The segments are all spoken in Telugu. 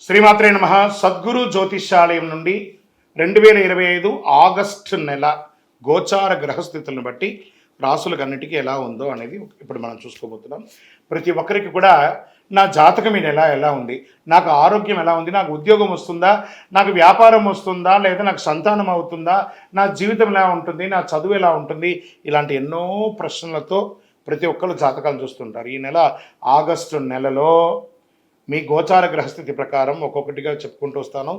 శ్రీమాత్రే నమః. సద్గురు జ్యోతిష్యాలయం నుండి 2025 ఆగస్టు నెల గోచార గ్రహస్థితులను బట్టి రాసులకన్నిటికీ ఎలా ఉందో అనేది ఇప్పుడు మనం చూసుకోబోతున్నాం. ప్రతి ఒక్కరికి కూడా నా జాతకం ఈ నెల ఎలా ఉంది, నాకు ఆరోగ్యం ఎలా ఉంది, నాకు ఉద్యోగం వస్తుందా, నాకు వ్యాపారం వస్తుందా, లేదా నాకు సంతానం అవుతుందా, నా జీవితం ఎలా ఉంటుంది, నా చదువు ఎలా ఉంటుంది, ఇలాంటి ఎన్నో ప్రశ్నలతో ప్రతి ఒక్కరు జాతకాలు చూస్తుంటారు. ఈ నెల ఆగస్టు నెలలో మీ గోచార గ్రహస్థితి ప్రకారం ఒక్కొక్కటిగా చెప్పుకుంటూ వస్తాను.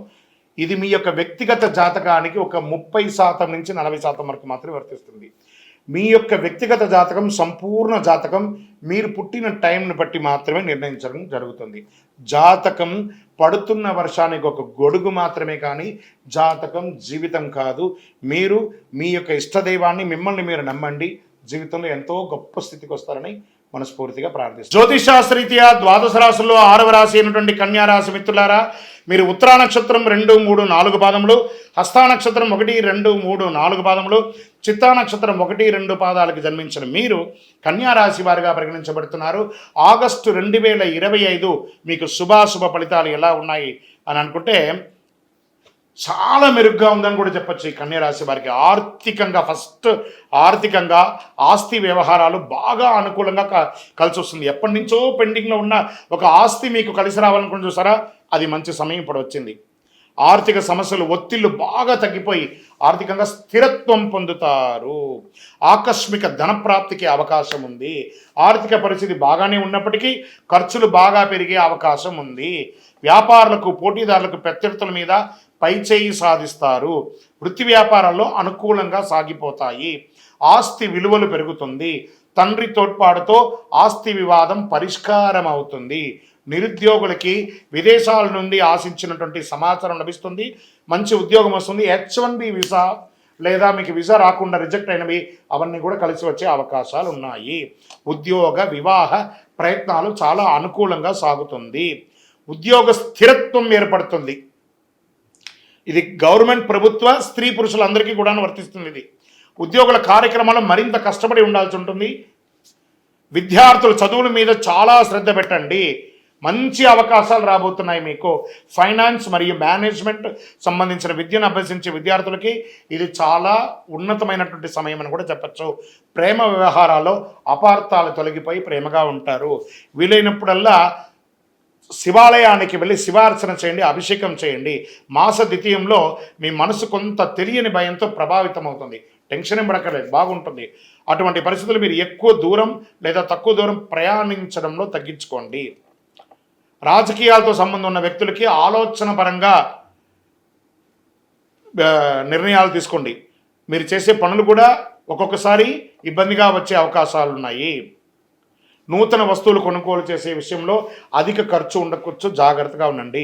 ఇది మీ యొక్క వ్యక్తిగత జాతకానికి ఒక 30% నుంచి 40% వరకు మాత్రమే వర్తిస్తుంది. మీ యొక్క వ్యక్తిగత జాతకం, సంపూర్ణ జాతకం మీరు పుట్టిన టైంని బట్టి మాత్రమే నిర్ణయించడం జరుగుతుంది. జాతకం పడుతున్న వర్షానికి ఒక గొడుగు మాత్రమే, కానీ జాతకం జీవితం కాదు. మీరు మీ యొక్క ఇష్టదైవాన్ని, మిమ్మల్ని మీరు నమ్మండి, జీవితంలో ఎంతో గొప్ప స్థితికి వస్తారని మనస్ఫూర్తిగా ప్రార్థిస్తాం. జ్యోతిషాస్త్రరీత్యా ద్వాదశ రాశుల్లో 6వ రాశి అయినటువంటి కన్యా రాశి మిత్రులారా, మీరు ఉత్తరా నక్షత్రం 2, 3, 4 పాదములు, హస్తా నక్షత్రం 1, 2, 3, 4 పాదములు, చిత్తా నక్షత్రం 1, 2 పాదాలకు జన్మించిన మీరు కన్యా రాశి వారిగా పరిగణించబడుతున్నారు. ఆగస్టు 2025 మీకు శుభాశుభ ఫలితాలు ఎలా ఉన్నాయి అని అనుకుంటే చాలా మెరుగ్గా ఉందని కూడా చెప్పచ్చు. ఈ కన్యా రాశి వారికి ఆర్థికంగా ఆస్తి వ్యవహారాలు బాగా అనుకూలంగా కలిసి వస్తుంది. ఎప్పటి నుంచో పెండింగ్లో ఉన్న ఒక ఆస్తి మీకు కలిసి రావాలనుకుని చూసారా, అది మంచి సమయం ఇప్పుడు వచ్చింది. ఆర్థిక సమస్యలు, ఒత్తిళ్లు బాగా తగ్గిపోయి ఆర్థికంగా స్థిరత్వం పొందుతారు. ఆకస్మిక ధనప్రాప్తికి అవకాశం ఉంది. ఆర్థిక పరిస్థితి బాగానే ఉన్నప్పటికీ ఖర్చులు బాగా పెరిగే అవకాశం ఉంది. వ్యాపారులకు, పోటీదారులకు, ప్రత్యర్థుల మీద పైచేయి సాధిస్తారు. వృత్తి వ్యాపారాల్లో అనుకూలంగా సాగిపోతాయి. ఆస్తి విలువలు పెరుగుతుంది. తండ్రి తోడ్పాటుతో ఆస్తి వివాదం పరిష్కారం అవుతుంది. నిరుద్యోగులకి విదేశాల నుండి ఆశించినటువంటి సమాచారం లభిస్తుంది. మంచి ఉద్యోగం వస్తుంది. H1B వీసా లేదా మీకు వీసా రాకుండా రిజెక్ట్ అయినవి అవన్నీ కూడా కలిసి వచ్చే అవకాశాలు ఉన్నాయి. ఉద్యోగ వివాహ ప్రయత్నాలు చాలా అనుకూలంగా సాగుతుంది. ఉద్యోగ స్థిరత్వం ఏర్పడుతుంది. ఇది గవర్నమెంట్, ప్రభుత్వ, స్త్రీ పురుషులందరికీ కూడా వర్తిస్తుంది. ఇది ఉద్యోగుల కార్యక్రమాలు మరింత కష్టపడి ఉండాల్సి ఉంటుంది. విద్యార్థులు చదువుల మీద చాలా శ్రద్ధ పెట్టండి. మంచి అవకాశాలు రాబోతున్నాయి మీకు. ఫైనాన్స్ మరియు మేనేజ్మెంట్ సంబంధించిన విద్యను అభ్యసించే విద్యార్థులకి ఇది చాలా ఉన్నతమైనటువంటి సమయం అని కూడా చెప్పచ్చు. ప్రేమ వ్యవహారాల్లో అపార్థాలు తొలగిపోయి ప్రేమగా ఉంటారు. వీలైనప్పుడల్లా శివాలయానికి వెళ్ళి శివార్చన చేయండి, అభిషేకం చేయండి. మాస ద్వితీయంలో మీ మనసు కొంత తెలియని భయంతో ప్రభావితం అవుతుంది. టెన్షన్ ఏం పడక్కర్లేదు, బాగుంటుంది. అటువంటి పరిస్థితులు మీరు ఎక్కువ దూరం లేదా తక్కువ దూరం ప్రయాణించడంలో తగ్గించుకోండి. రాజకీయాలతో సంబంధం ఉన్న వ్యక్తులకి ఆలోచన పరంగా నిర్ణయాలు తీసుకోండి. మీరు చేసే పనులు కూడా ఒక్కొక్కసారి ఇబ్బందిగా వచ్చే అవకాశాలు ఉన్నాయి. నూతన వస్తువులు కొనుగోలు చేసే విషయంలో అధిక ఖర్చు ఉండవచ్చు, జాగ్రత్తగా ఉండండి.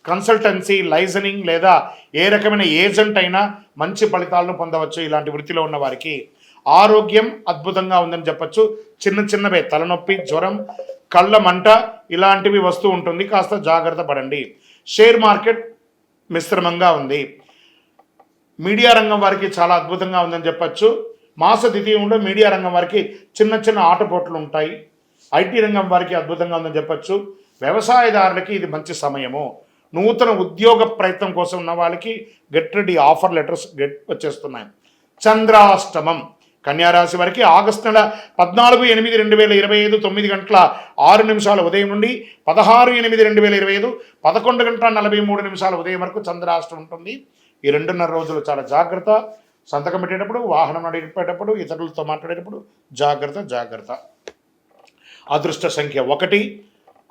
కన్సల్టెన్సీ, లైజనింగ్ లేదా ఏ రకమైన ఏజెంట్ అయినా మంచి ఫలితాలను పొందవచ్చు. ఇలాంటి వృత్తిలో ఉన్న వారికి ఆరోగ్యం అద్భుతంగా ఉందని చెప్పచ్చు. చిన్నవే తలనొప్పి, జ్వరం, కళ్ళ మంట ఇలాంటివి వస్తూ ఉంటుంది. కాస్త జాగ్రత్త పడండి. షేర్ మార్కెట్ మిశ్రమంగా ఉంది. మీడియా రంగం వారికి చాలా అద్భుతంగా ఉందని చెప్పచ్చు. మాస ద్వితీయంలో మీడియా రంగం వారికి చిన్న ఆటపోట్లు ఉంటాయి. ఐటీ రంగం వారికి అద్భుతంగా ఉందని చెప్పచ్చు. వ్యవసాయదారులకి ఇది మంచి సమయము. నూతన ఉద్యోగ ప్రయత్నం కోసం ఉన్న వాళ్ళకి గెట్ రెడీ, ఆఫర్ లెటర్స్ వచ్చేస్తున్నాయి. చంద్రాష్టమం కన్యారాశి వారికి ఆగస్టు నెల 14/8/2025 9:06 ఉదయం నుండి 16/8/2025 11:43 ఉదయం వరకు చంద్రాష్టమం ఉంటుంది. ఈ 2.5 రోజులు చాలా జాగ్రత్త. సంతకం పెట్టేటప్పుడు, వాహనం నడిపేటప్పుడు, ఇతరులతో మాట్లాడేటప్పుడు జాగ్రత్త. అదృష్ట సంఖ్య 1.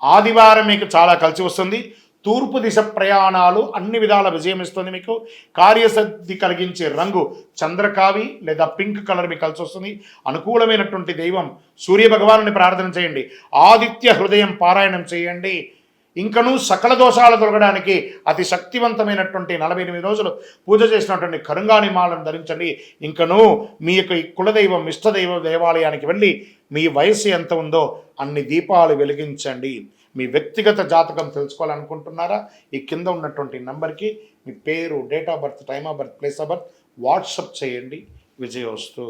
ఆదివారం మీకు చాలా కలిసి వస్తుంది. తూర్పు దిశ ప్రయాణాలు అన్ని విధాల విజయం ఇస్తుంది. మీకు కార్యసిద్ధి కలిగించే రంగు చంద్రకావి లేదా పింక్ కలర్ మీకు కలిసి వస్తుంది. అనుకూలమైనటువంటి దైవం సూర్య భగవానుని ప్రార్థన చేయండి. ఆదిత్య హృదయం పారాయణం చేయండి. ఇంకనూ సకల దోషాలు తొలగడానికి అతి శక్తివంతమైనటువంటి 48 రోజులు పూజ చేసినటువంటి కరుంగాని మాలను ధరించండి. ఇంకనూ మీ యొక్క కులదైవం, ఇష్టదైవ దేవాలయానికి వెళ్ళి మీ వయస్సు ఎంత ఉందో అన్ని దీపాలు వెలిగించండి. మీ వ్యక్తిగత జాతకం తెలుసుకోవాలనుకుంటున్నారా? ఈ కింద ఉన్నటువంటి నెంబర్కి మీ పేరు, date of birth, time of birth, place of birth WhatsApp చేయండి. విజయోస్తు.